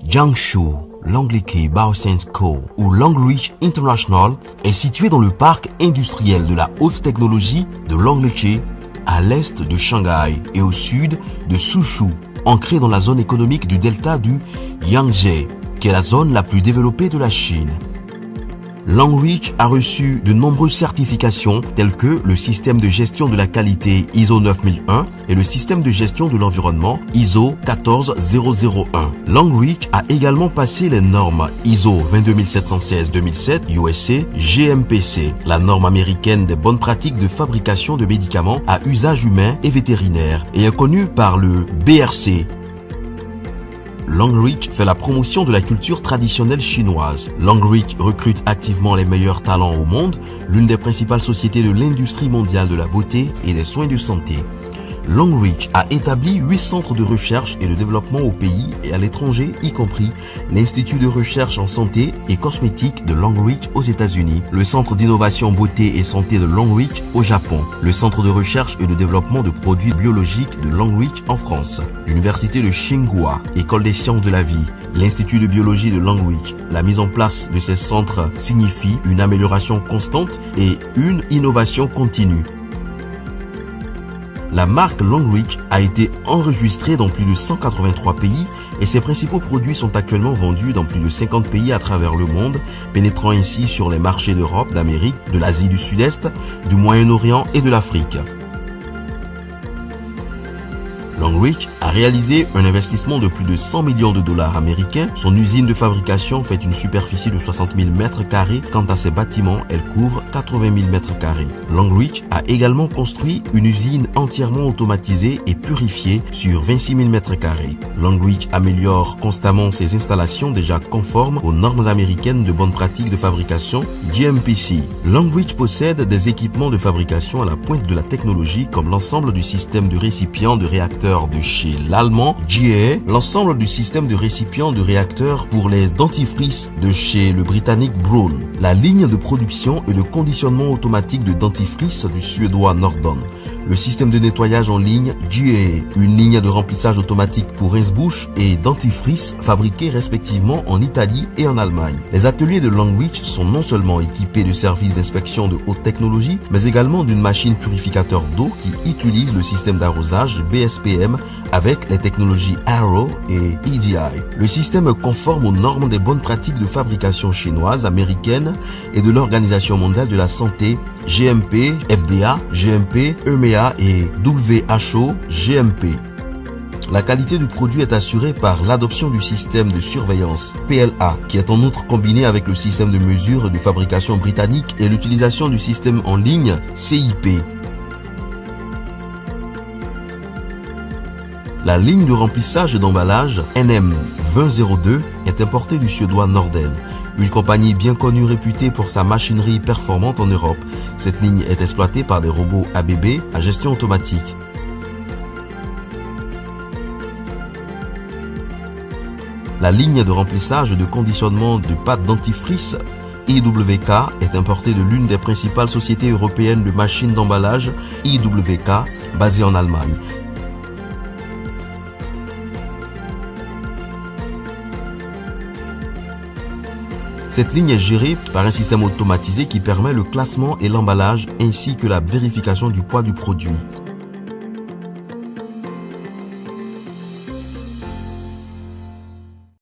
Jiangsu Longlike Baoscience Co. ou Longreach International est situé dans le parc industriel de la haute technologie de Longlike, à l'est de Shanghai et au sud de Suzhou, ancré dans la zone économique du delta du Yangtze, qui est la zone la plus développée de la Chine. Longreach a reçu de nombreuses certifications telles que le système de gestion de la qualité ISO 9001 et le système de gestion de l'environnement ISO 14001. Longreach a également passé les normes ISO 22716-2007 USA GMPC, la norme américaine des bonnes pratiques de fabrication de médicaments à usage humain et vétérinaire, et est connue par le BRC. Longreach fait la promotion de la culture traditionnelle chinoise. Longreach recrute activement les meilleurs talents au monde, l'une des principales sociétés de l'industrie mondiale de la beauté et des soins de santé. Longreach a établi 8 centres de recherche et de développement au pays et à l'étranger, y compris l'Institut de recherche en santé et cosmétique de Longreach aux États-Unis, le Centre d'innovation beauté et santé de Longreach au Japon, le Centre de recherche et de développement de produits biologiques de Longreach en France, l'Université de Tsinghua, École des sciences de la vie, l'Institut de biologie de Longreach. La mise en place de ces centres signifie une amélioration constante et une innovation continue. La marque Longreach a été enregistrée dans plus de 183 pays et ses principaux produits sont actuellement vendus dans plus de 50 pays à travers le monde, pénétrant ainsi sur les marchés d'Europe, d'Amérique, de l'Asie du Sud-Est, du Moyen-Orient et de l'Afrique. Longreach a réalisé un investissement de plus de 100 millions de dollars américains. Son usine de fabrication fait une superficie de 60 000 mètres carrés. Quant à ses bâtiments, elle couvre 80 000 mètres carrés. Longreach a également construit une usine entièrement automatisée et purifiée sur 26 000 mètres carrés. Longreach améliore constamment ses installations déjà conformes aux normes américaines de bonnes pratiques de fabrication GMPC. Longreach possède des équipements de fabrication à la pointe de la technologie comme l'ensemble du système de récipients de réacteurs de chez l'allemand GE, l'ensemble du système de récipients de réacteurs pour les dentifrices de chez le britannique Braun, la ligne de production et de conditionnement automatique de dentifrice du suédois Nordon, le système de nettoyage en ligne GE, une ligne de remplissage automatique pour rince-bouche et dentifrice fabriqués respectivement en Italie et en Allemagne. Les ateliers de Longreach sont non seulement équipés de services d'inspection de haute technologie, mais également d'une machine purificateur d'eau qui utilise le système d'arrosage BSPM avec les technologies Arrow et EDI. Le système est conforme aux normes des bonnes pratiques de fabrication chinoises, américaines et de l'Organisation mondiale de la santé GMP, FDA, GMP, EMEA et WHO, GMP. La qualité du produit est assurée par l'adoption du système de surveillance PLA, qui est en outre combiné avec le système de mesure de fabrication britannique et l'utilisation du système en ligne CIP. La ligne de remplissage et d'emballage NM2002 est importée du suédois Norden, une compagnie bien connue réputée pour sa machinerie performante en Europe. Cette ligne est exploitée par des robots ABB à gestion automatique. La ligne de remplissage et de conditionnement de pâte dentifrice IWK est importée de l'une des principales sociétés européennes de machines d'emballage IWK basée en Allemagne. Cette ligne est gérée par un système automatisé qui permet le classement et l'emballage ainsi que la vérification du poids du produit.